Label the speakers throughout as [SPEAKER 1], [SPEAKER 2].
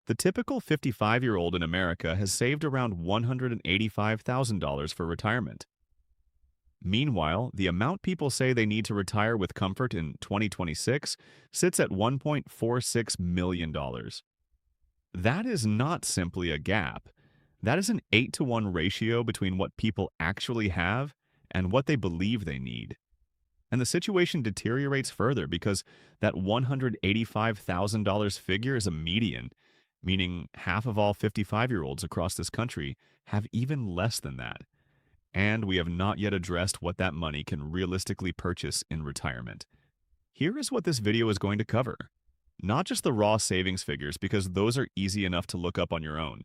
[SPEAKER 1] The typical 55-year-old in America has saved around $185,000 for retirement. Meanwhile, the amount people say they need to retire with comfort in 2026 sits at $1.46 million. That is not simply a gap. That is an 8-to-1 ratio between what people actually have and what they believe they need. And the situation deteriorates further because that $185,000 figure is a median, meaning half of all 55-year-olds across this country have even less than that. And we have not yet addressed what that money can realistically purchase in retirement. Here is what this video is going to cover. Not just the raw savings figures, because those are easy enough to look up on your own.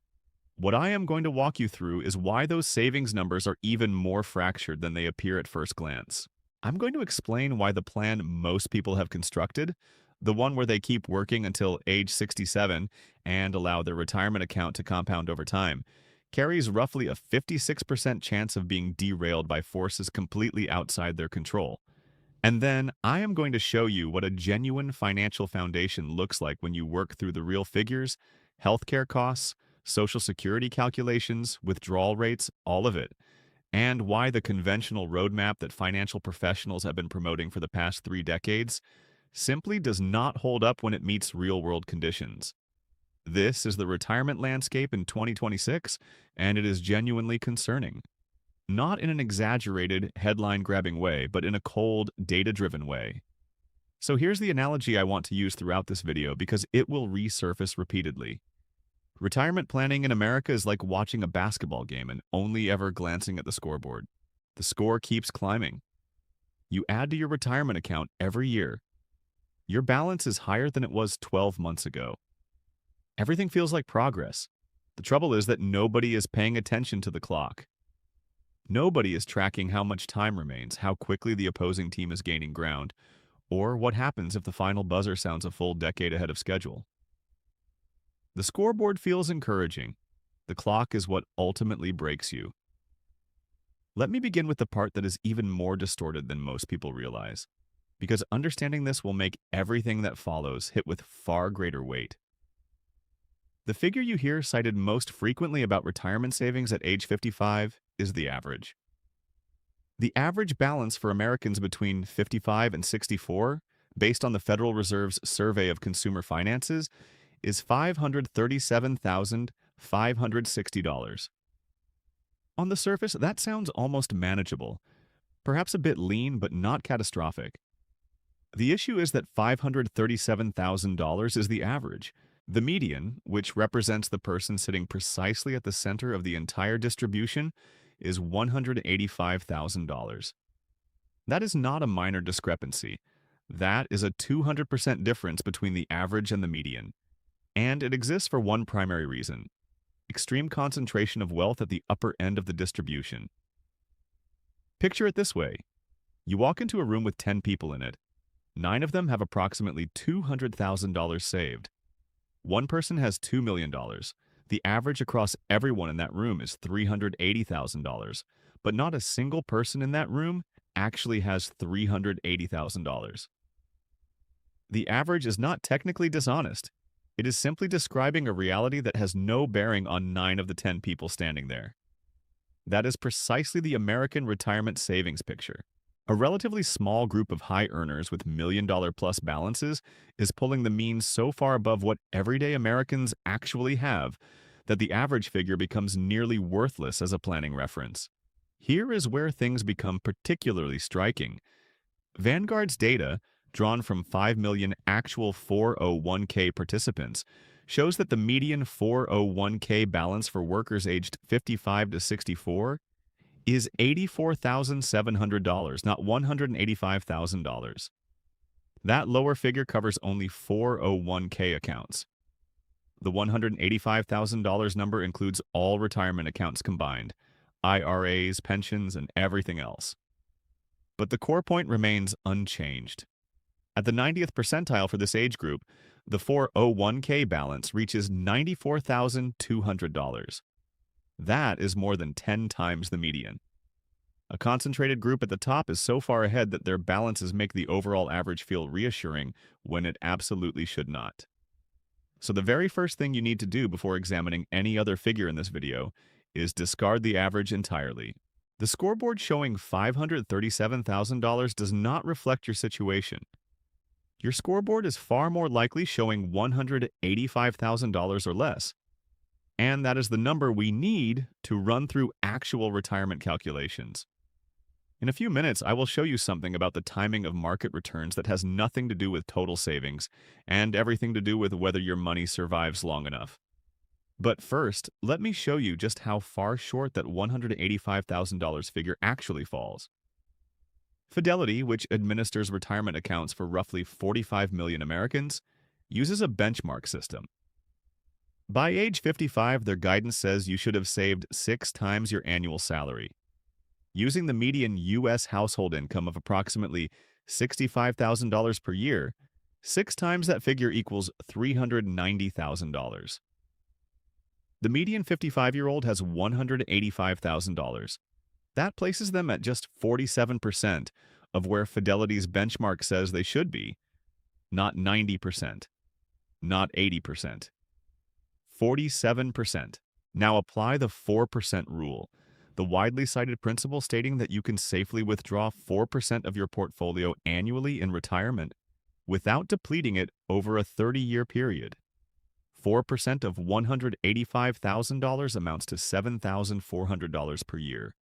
[SPEAKER 1] What I am going to walk you through is why those savings numbers are even more fractured than they appear at first glance. I'm going to explain why the plan most people have constructed, the one where they keep working until age 67 and allow their retirement account to compound over time, carries roughly a 56% chance of being derailed by forces completely outside their control. And then I am going to show you what a genuine financial foundation looks like when you work through the real figures, healthcare costs, Social Security calculations, withdrawal rates, all of it, and why the conventional roadmap that financial professionals have been promoting for the past 3 decades simply does not hold up when it meets real-world conditions. This is the retirement landscape in 2026, and it is genuinely concerning. Not in an exaggerated, headline-grabbing way, but in a cold, data-driven way. So here's the analogy I want to use throughout this video because it will resurface repeatedly. Retirement planning in America is like watching a basketball game and only ever glancing at the scoreboard. The score keeps climbing. You add to your retirement account every year. Your balance is higher than it was 12 months ago. Everything feels like progress. The trouble is that nobody is paying attention to the clock. Nobody is tracking how much time remains, how quickly the opposing team is gaining ground, or what happens if the final buzzer sounds a full decade ahead of schedule. The scoreboard feels encouraging. The clock is what ultimately breaks you. Let me begin with the part that is even more distorted than most people realize, because understanding this will make everything that follows hit with far greater weight. The figure you hear cited most frequently about retirement savings at age 55 is the average. The average balance for Americans between 55 and 64, based on the Federal Reserve's Survey of Consumer Finances, is $537,560. On the surface, that sounds almost manageable, perhaps a bit lean but not catastrophic. The issue is that $537,000 is the average. The median, which represents the person sitting precisely at the center of the entire distribution, is $185,000. That is not a minor discrepancy. That is a 200% difference between the average and the median. And it exists for one primary reason: extreme concentration of wealth at the upper end of the distribution. Picture it this way. You walk into a room with 10 people in it. 9 of them have approximately $200,000 saved. One person has $2 million. The average across everyone in that room is $380,000. But not a single person in that room actually has $380,000. The average is not technically dishonest. It is simply describing a reality that has no bearing on 9 of the 10 people standing there. That is precisely the American retirement savings picture. A relatively small group of high earners with million-dollar-plus balances is pulling the mean so far above what everyday Americans actually have that the average figure becomes nearly worthless as a planning reference. Here is where things become particularly striking. Vanguard's data, drawn from 5 million actual 401k participants, shows that the median 401k balance for workers aged 55 to 64 is $84,700, not $185,000. That lower figure covers only 401k accounts. The $185,000 number includes all retirement accounts combined, IRAs, pensions, and everything else. But the core point remains unchanged. At the 90th percentile for this age group, the 401k balance reaches $94,200. That is more than 10 times the median. A concentrated group at the top is so far ahead that their balances make the overall average feel reassuring when it absolutely should not. So the very first thing you need to do before examining any other figure in this video is discard the average entirely. The scoreboard showing $537,000 does not reflect your situation. Your scoreboard is far more likely showing $185,000 or less, and that is the number we need to run through actual retirement calculations. In a few minutes, I will show you something about the timing of market returns that has nothing to do with total savings and everything to do with whether your money survives long enough. But first, let me show you just how far short that $185,000 figure actually falls. Fidelity, which administers retirement accounts for roughly 45 million Americans, uses a benchmark system. By age 55, their guidance says you should have saved 6 times your annual salary. Using the median U.S. household income of approximately $65,000 per year, 6 times that figure equals $390,000. The median 55-year-old has $185,000. That places them at just 47% of where Fidelity's benchmark says they should be, not 90%, not 80%. 47%. Now apply the 4% rule, the widely cited principle stating that you can safely withdraw 4% of your portfolio annually in retirement without depleting it over a 30-year period. 4% of $185,000 amounts to $7,400 per year.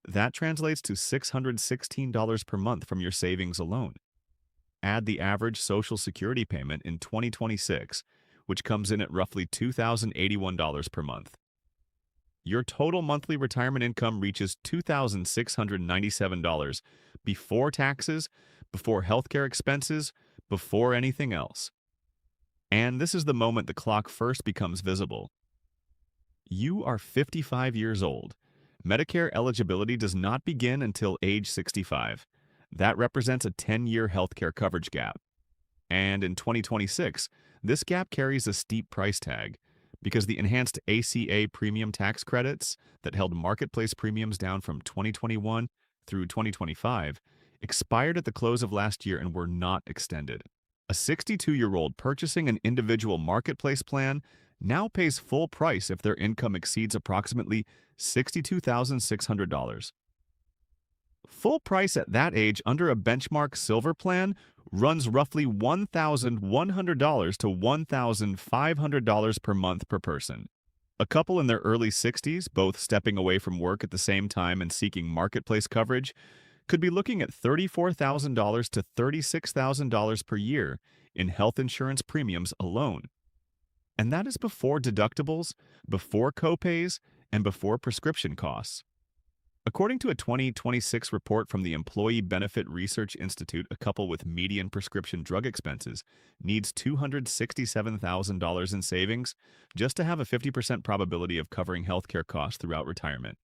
[SPEAKER 1] That translates to $616 per month from your savings alone. Add the average Social Security payment in 2026, which comes in at roughly $2,081 per month. Your total monthly retirement income reaches $2,697 before taxes, before healthcare expenses, before anything else. And this is the moment the clock first becomes visible. You are 55 years old. Medicare eligibility does not begin until age 65. That represents a 10-year healthcare coverage gap. And in 2026, this gap carries a steep price tag because the enhanced ACA premium tax credits that held marketplace premiums down from 2021 through 2025 expired at the close of last year and were not extended. A 62-year-old purchasing an individual marketplace plan now pays full price if their income exceeds approximately $62,600. Full price at that age under a benchmark silver plan runs roughly $1,100 to $1,500 per month per person. A couple in their early 60s, both stepping away from work at the same time and seeking marketplace coverage, could be looking at $34,000 to $36,000 per year in health insurance premiums alone. And that is before deductibles, before copays, and before prescription costs. According to a 2026 report from the Employee Benefit Research Institute, a couple with median prescription drug expenses needs $267,000 in savings just to have a 50% probability of covering healthcare costs throughout retirement.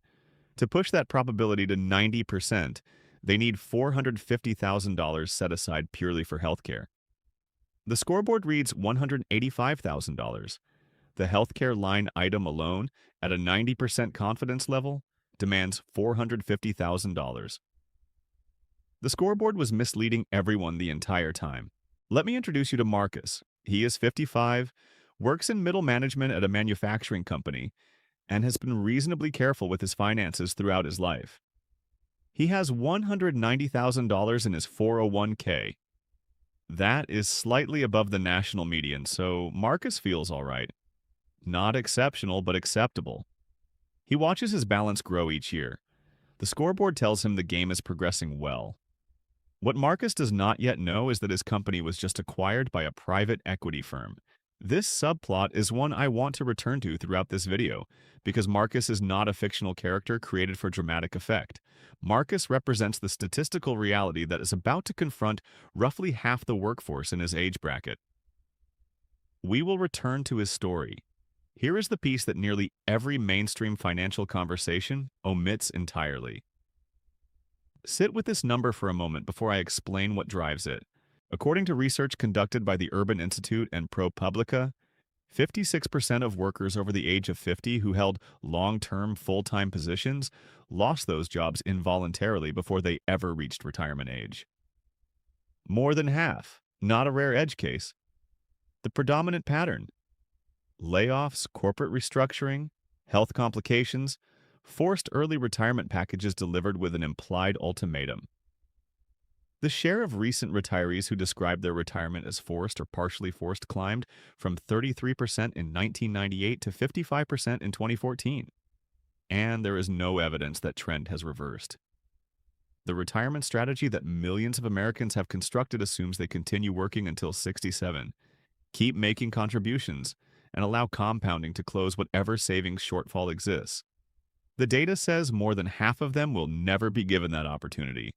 [SPEAKER 1] To push that probability to 90%, they need $450,000 set aside purely for healthcare. The scoreboard reads $185,000. The healthcare line item alone, at a 90% confidence level, demands $450,000. The scoreboard was misleading everyone the entire time. Let me introduce you to Marcus. He is 55, works in middle management at a manufacturing company, and has been reasonably careful with his finances throughout his life. He has $190,000 in his 401k. That is slightly above the national median, so Marcus feels all right. Not exceptional, but acceptable. He watches his balance grow each year. The scoreboard tells him the game is progressing well. What Marcus does not yet know is that his company was just acquired by a private equity firm. This subplot is one I want to return to throughout this video, because Marcus is not a fictional character created for dramatic effect. Marcus represents the statistical reality that is about to confront roughly half the workforce in his age bracket. We will return to his story. Here is the piece that nearly every mainstream financial conversation omits entirely. Sit with this number for a moment before I explain what drives it. According to research conducted by the Urban Institute and ProPublica, 56% of workers over the age of 50 who held long-term full-time positions lost those jobs involuntarily before they ever reached retirement age. More than half, not a rare edge case. The predominant pattern: layoffs, corporate restructuring, health complications, forced early retirement packages delivered with an implied ultimatum. The share of recent retirees who described their retirement as forced or partially forced climbed from 33% in 1998 to 55% in 2014. And there is no evidence that trend has reversed. The retirement strategy that millions of Americans have constructed assumes they continue working until 67, keep making contributions, and allow compounding to close whatever savings shortfall exists. The data says more than half of them will never be given that opportunity.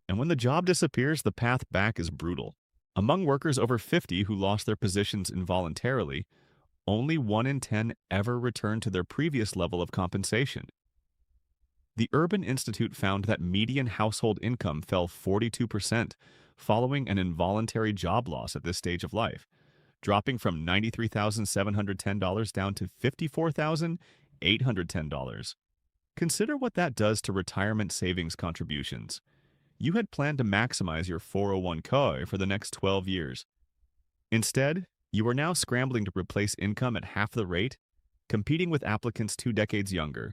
[SPEAKER 1] And when the job disappears, the path back is brutal. Among workers over 50 who lost their positions involuntarily, only 1 in 10 ever returned to their previous level of compensation. The Urban Institute found that median household income fell 42% following an involuntary job loss at this stage of life, dropping from $93,710 down to $54,810. Consider what that does to retirement savings contributions. You had planned to maximize your 401k for the next 12 years. Instead, you are now scrambling to replace income at half the rate, competing with applicants 2 decades younger,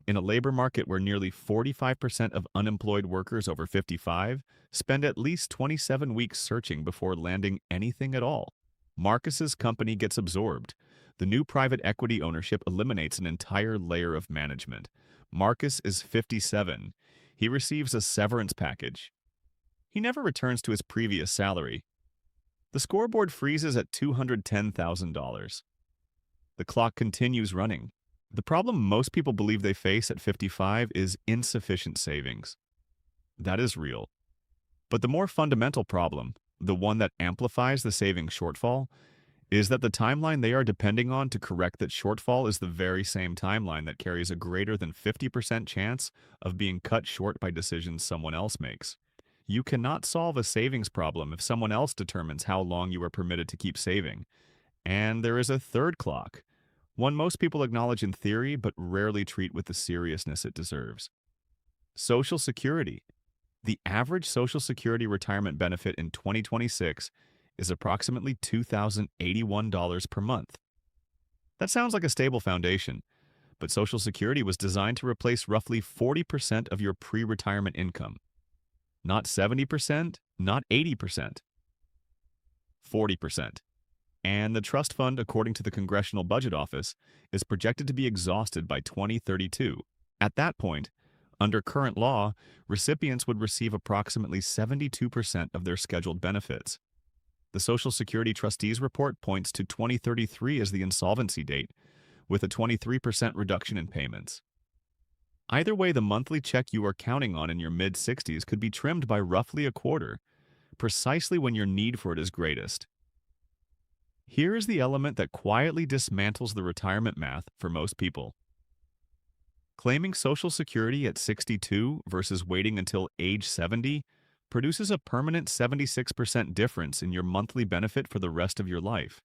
[SPEAKER 1] in a labor market where nearly 45% of unemployed workers over 55 spend at least 27 weeks searching before landing anything at all. Marcus's company gets absorbed. The new private equity ownership eliminates an entire layer of management. Marcus is 57. He receives a severance package. He never returns to his previous salary. The scoreboard freezes at $210,000. The clock continues running. The problem most people believe they face at 55 is insufficient savings. That is real. But the more fundamental problem, the one that amplifies the savings shortfall, is that the timeline they are depending on to correct that shortfall is the very same timeline that carries a greater than 50% chance of being cut short by decisions someone else makes. You cannot solve a savings problem if someone else determines how long you are permitted to keep saving. And there is a third clock, one most people acknowledge in theory but rarely treat with the seriousness it deserves. Social Security. The average Social Security retirement benefit in 2026 is approximately $2,081 per month. That sounds like a stable foundation, but Social Security was designed to replace roughly 40% of your pre-retirement income. Not 70%, not 80%. 40%. And the trust fund, according to the Congressional Budget Office, is projected to be exhausted by 2032. At that point, under current law, recipients would receive approximately 72% of their scheduled benefits. The Social Security Trustees Report points to 2033 as the insolvency date, with a 23% reduction in payments. Either way, the monthly check you are counting on in your mid-60s could be trimmed by roughly a quarter, precisely when your need for it is greatest. Here is the element that quietly dismantles the retirement math for most people. Claiming Social Security at 62 versus waiting until age 70 produces a permanent 76% difference in your monthly benefit for the rest of your life.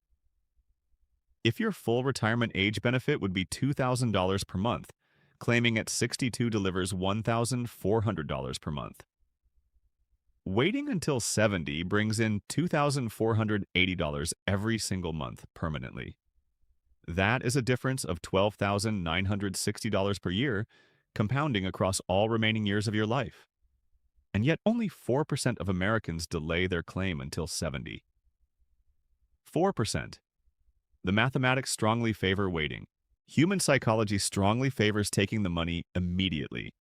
[SPEAKER 1] If your full retirement age benefit would be $2,000 per month, claiming at 62 delivers $1,400 per month. Waiting until 70 brings in $2,480 every single month permanently. That is a difference of $12,960 per year, compounding across all remaining years of your life. And yet only 4% of Americans delay their claim until 70. 4%. The mathematics strongly favor waiting. Human psychology strongly favors taking the money immediately.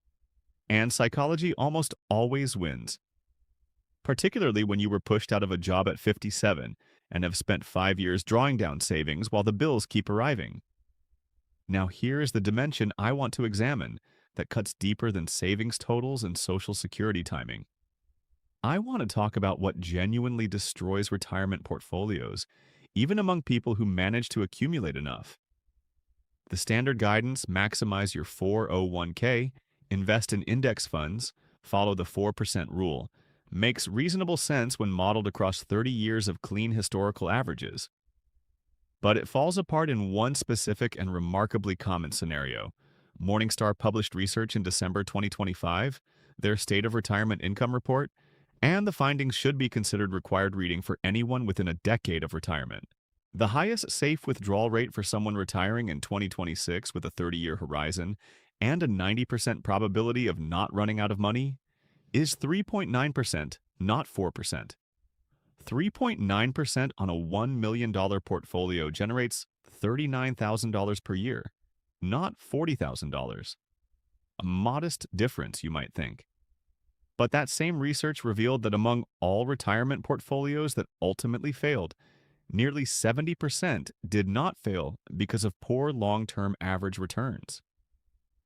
[SPEAKER 1] And psychology almost always wins. Particularly when you were pushed out of a job at 57 and have spent 5 years drawing down savings while the bills keep arriving. Now here is the dimension I want to examine that cuts deeper than savings totals and Social Security timing. I want to talk about what genuinely destroys retirement portfolios, even among people who manage to accumulate enough. The standard guidance: maximize your 401k, invest in index funds, follow the 4% rule, makes reasonable sense when modeled across 30 years of clean historical averages. But it falls apart in one specific and remarkably common scenario. Morningstar published research in December 2025, their State of Retirement Income Report, and the findings should be considered required reading for anyone within a decade of retirement. The highest safe withdrawal rate for someone retiring in 2026 with a 30-year horizon and a 90% probability of not running out of money is 3.9%, not 4%. 3.9% on a $1 million portfolio generates $39,000 per year, not $40,000. A modest difference, you might think. But that same research revealed that among all retirement portfolios that ultimately failed, nearly 70% did not fail because of poor long-term average returns.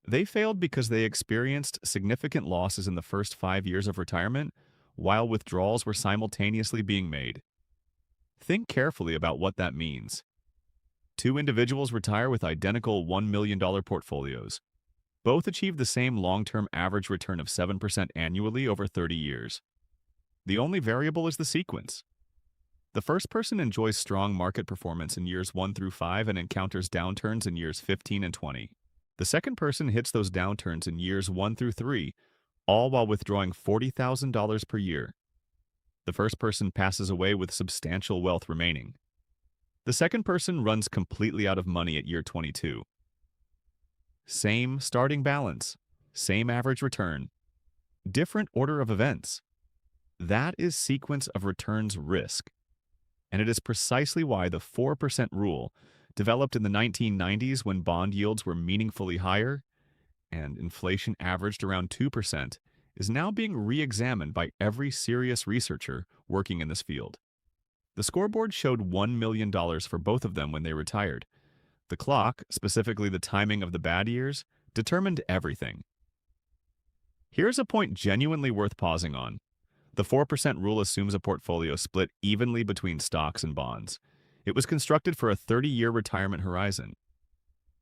[SPEAKER 1] They failed because they experienced significant losses in the first 5 years of retirement, while withdrawals were simultaneously being made. Think carefully about what that means. Two individuals retire with identical $1 million portfolios. Both achieve the same long-term average return of 7% annually over 30 years. The only variable is the sequence. The first person enjoys strong market performance in years 1 through 5 and encounters downturns in years 15 and 20. The second person hits those downturns in years 1 through 3, all while withdrawing $40,000 per year. The first person passes away with substantial wealth remaining. The second person runs completely out of money at year 22. Same starting balance, same average return, different order of events. That is sequence of returns risk. And it is precisely why the 4% rule, developed in the 1990s when bond yields were meaningfully higher and inflation averaged around 2%, is now being re-examined by every serious researcher working in this field. The scoreboard showed $1 million for both of them when they retired. The clock, specifically the timing of the bad years, determined everything. Here's a point genuinely worth pausing on. The 4% rule assumes a portfolio split evenly between stocks and bonds. It was constructed for a 30-year retirement horizon.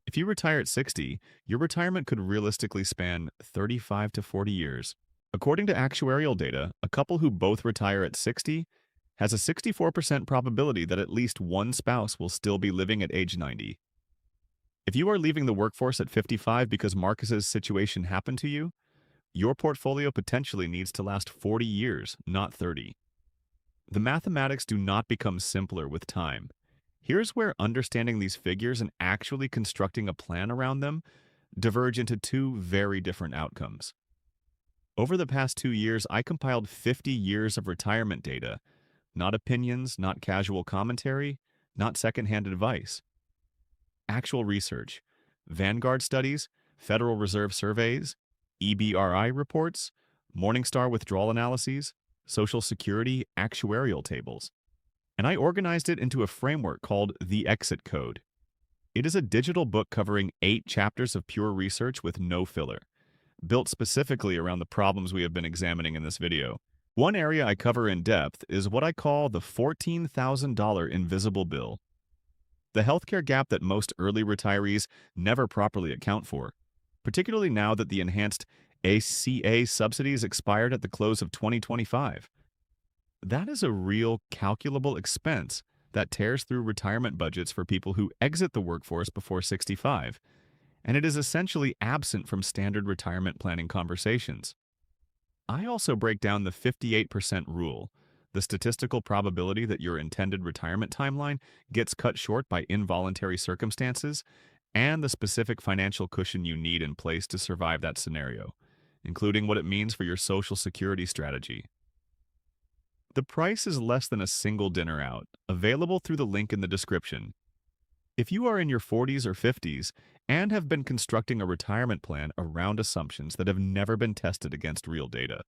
[SPEAKER 1] If you retire at 60, your retirement could realistically span 35 to 40 years. According to actuarial data, a couple who both retire at 60 has a 64% probability that at least one spouse will still be living at age 90. If you are leaving the workforce at 55 because Marcus's situation happened to you, your portfolio potentially needs to last 40 years, not 30. The mathematics do not become simpler with time. Here's where understanding these figures and actually constructing a plan around them diverge into two very different outcomes. Over the past 2 years, I compiled 50 years of retirement data, not opinions, not casual commentary, not secondhand advice. Actual research, Vanguard studies, Federal Reserve surveys, EBRI reports, Morningstar withdrawal analyses, Social Security actuarial tables. And I organized it into a framework called the Exit Code. It is a digital book covering 8 chapters of pure research with no filler, built specifically around the problems we have been examining in this video. One area I cover in depth is what I call the $14,000 invisible bill, the healthcare gap that most early retirees never properly account for, particularly now that the enhanced ACA subsidies expired at the close of 2025. That is a real calculable expense that tears through retirement budgets for people who exit the workforce before 65, and it is essentially absent from standard retirement planning conversations. I also break down the 58% rule, the statistical probability that your intended retirement timeline gets cut short by involuntary circumstances, and the specific financial cushion you need in place to survive that scenario, including what it means for your Social Security strategy. The price is less than a single dinner out, available through the link in the description. If you are in your 40s or 50s and have been constructing a retirement plan around assumptions that have never been tested against real data,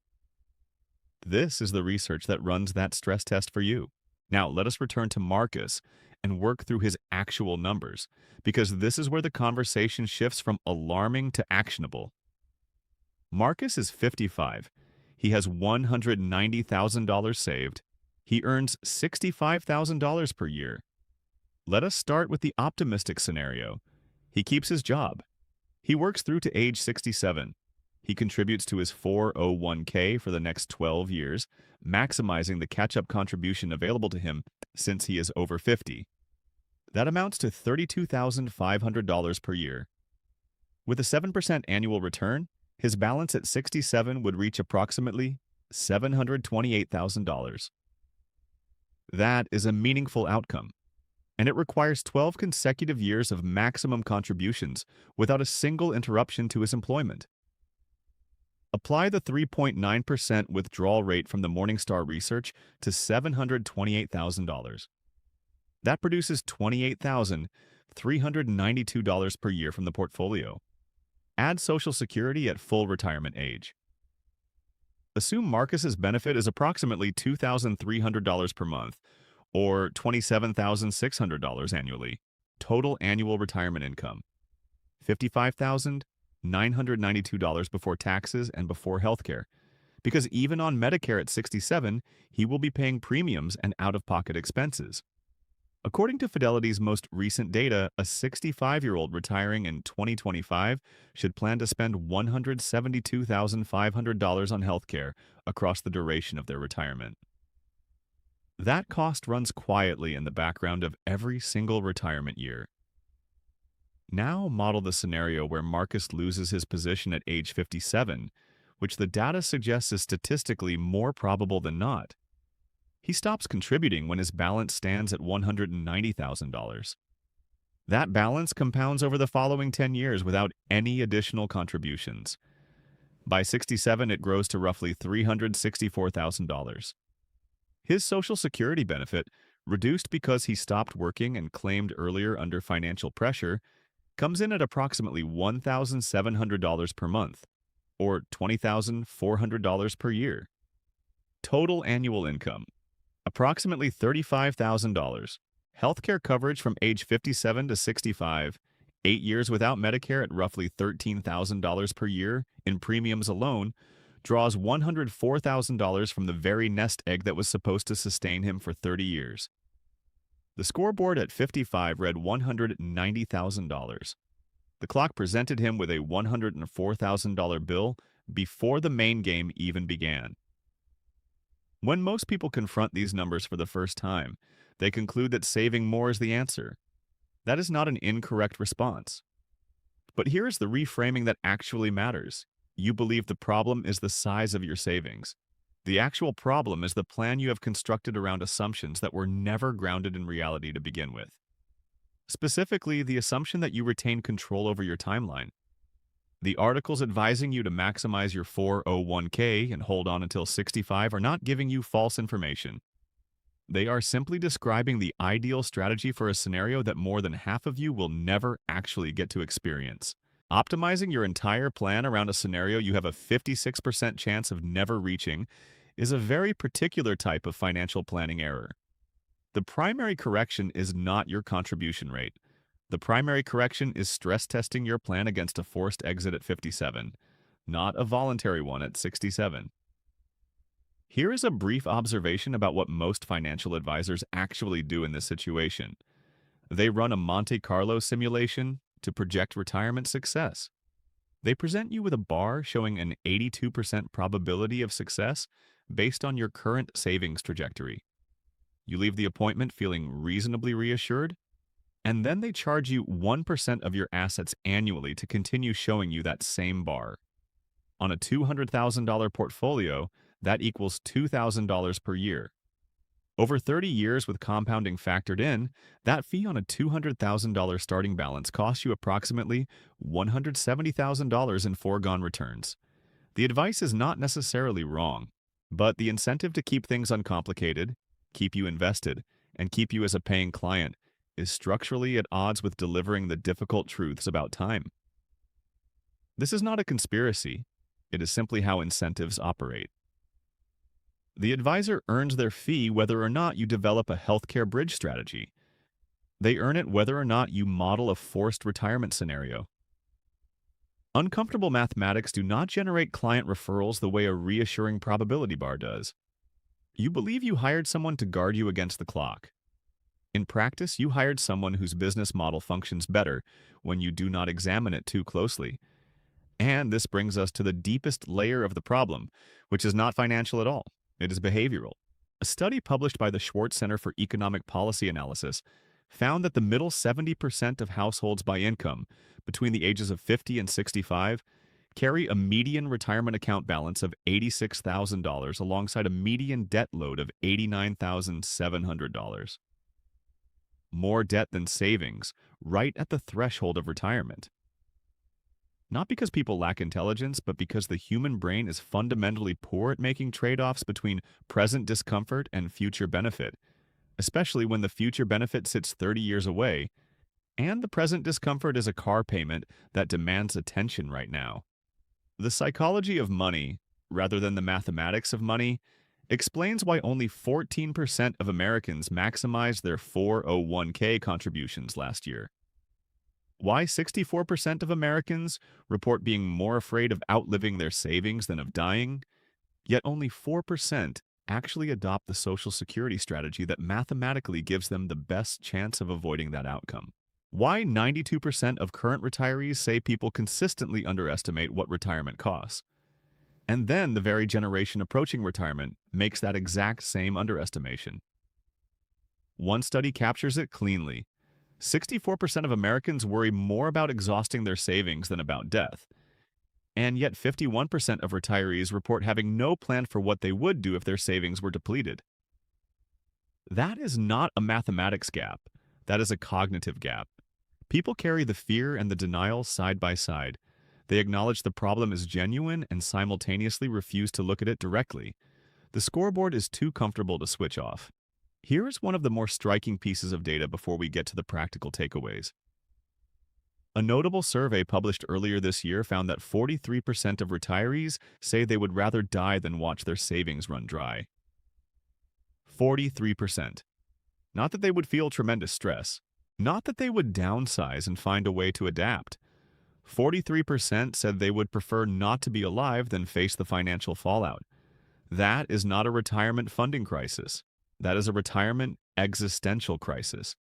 [SPEAKER 1] this is the research that runs that stress test for you. Now, let us return to Marcus and work through his actual numbers, because this is where the conversation shifts from alarming to actionable. Marcus is 55. He has $190,000 saved. He earns $65,000 per year. Let us start with the optimistic scenario. He keeps his job. He works through to age 67. He contributes to his 401k for the next 12 years, maximizing the catch-up contribution available to him since he is over 50. That amounts to $32,500 per year. With a 7% annual return, his balance at 67 would reach approximately $728,000. That is a meaningful outcome. and it requires 12 consecutive years of maximum contributions without a single interruption to his employment. Apply the 3.9% withdrawal rate from the Morningstar research to $728,000. That produces $28,392 per year from the portfolio. Add Social Security at full retirement age. Assume Marcus's benefit is approximately $2,300 per month, or $27,600 annually. Total annual retirement income, $55,992 before taxes and before healthcare. Because even on Medicare at 67, he will be paying premiums and out-of-pocket expenses. According to Fidelity's most recent data, a 65-year-old retiring in 2025 should plan to spend $172,500 on healthcare across the duration of their retirement. That cost runs quietly in the background of every single retirement year. Now model the scenario where Marcus loses his position at age 57, which the data suggests is statistically more probable than not. He stops contributing when his balance stands at $190,000. That balance compounds over the following 10 years without any additional contributions. By 67, it grows to roughly $364,000. His Social Security benefit, reduced because he stopped working and claimed earlier under financial pressure, comes in at approximately $1,700 per month, or $20,400 per year. Total annual income, approximately $35,000. Healthcare coverage from age 57 to 65, 8 years without Medicare at roughly $13,000 per year in premiums alone, draws $104,000 from the very nest egg that was supposed to sustain him for 30 years. The scoreboard at 55 read $190,000. The clock presented him with a $104,000 bill before the main game even began. When most people confront these numbers for the first time, they conclude that saving more is the answer. That is not an incorrect response. But here is the reframing that actually matters. You believe the problem is the size of your savings. The actual problem is the plan you have constructed around assumptions that were never grounded in reality to begin with. Specifically, the assumption that you retain control over your timeline. The articles advising you to maximize your 401k and hold on until 65 are not giving you false information. They are simply describing the ideal strategy for a scenario that more than half of you will never actually get to experience. Optimizing your entire plan around a scenario you have a 56% chance of never reaching is a very particular type of financial planning error. The primary correction is not your contribution rate. The primary correction is stress testing your plan against a forced exit at 57, not a voluntary one at 67. Here is a brief observation about what most financial advisors actually do in this situation. They run a Monte Carlo simulation to project retirement success. They present you with a bar showing an 82% probability of success based on your current savings trajectory. You leave the appointment feeling reasonably reassured, and then they charge you 1% of your assets annually to continue showing you that same bar. On a $200,000 portfolio, that equals $2,000 per year. Over 30 years with compounding factored in, that fee on a $200,000 starting balance costs you approximately $170,000 in foregone returns. The advice is not necessarily wrong, but the incentive to keep things uncomplicated, keep you invested, and keep you as a paying client is structurally at odds with delivering the difficult truths about time. This is not a conspiracy. It is simply how incentives operate. The advisor earns their fee whether or not you develop a healthcare bridge strategy. They earn it whether or not you model a forced retirement scenario. Uncomfortable mathematics do not generate client referrals the way a reassuring probability bar does. You believe you hired someone to guard you against the clock. In practice, you hired someone whose business model functions better when you do not examine it too closely. And this brings us to the deepest layer of the problem, which is not financial at all. It is behavioral. A study published by the Schwartz Center for Economic Policy Analysis found that the middle 70% of households by income between the ages of 50 and 65 carry a median retirement account balance of $86,000 alongside a median debt load of $89,700. more debt than savings, right at the threshold of retirement. Not because people lack intelligence, but because the human brain is fundamentally poor at making trade-offs between present discomfort and future benefit, especially when the future benefit sits 30 years away, and the present discomfort is a car payment that demands attention right now. The psychology of money, rather than the mathematics of money, explains why only 14% of Americans maximized their 401k contributions last year. Why 64% of Americans report being more afraid of outliving their savings than of dying, yet only 4% actually adopt the Social Security strategy that mathematically gives them the best chance of avoiding that outcome. Why 92% of current retirees say people consistently underestimate what retirement costs. And then the very generation approaching retirement makes that exact same underestimation. One study captures it cleanly. 64% of Americans worry more about exhausting their savings than about death. And yet 51% of retirees report having no plan for what they would do if their savings were depleted. That is not a mathematics gap. That is a cognitive gap. People carry the fear and the denial side by side. They acknowledge the problem is genuine and simultaneously refuse to look at it directly. The scoreboard is too comfortable to switch off. Here is one of the more striking pieces of data before we get to the practical takeaways. A notable survey published earlier this year found that 43% of retirees say they would rather die than watch their savings run dry. 43%. Not that they would feel tremendous stress. Not that they would downsize and find a way to adapt. 43% said they would prefer not to be alive than face the financial fallout. That is not a retirement funding crisis. That is a retirement existential crisis.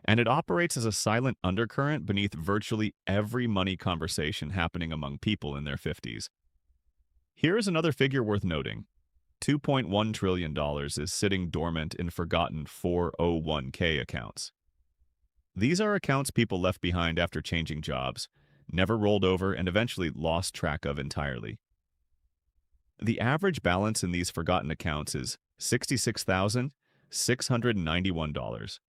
[SPEAKER 1] And it operates as a silent undercurrent beneath virtually every money conversation happening among people in their 50s. Here is another figure worth noting. $2.1 trillion is sitting dormant in forgotten 401k accounts. These are accounts people left behind after changing jobs, never rolled over, and eventually lost track of entirely. The average balance in these forgotten accounts is $66,691.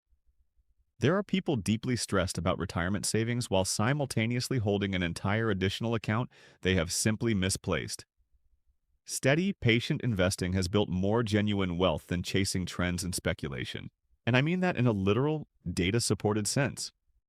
[SPEAKER 1] There are people deeply stressed about retirement savings while simultaneously holding an entire additional account they have simply misplaced. Steady, patient investing has built more genuine wealth than chasing trends and speculation. And I mean that in a literal, data-supported sense.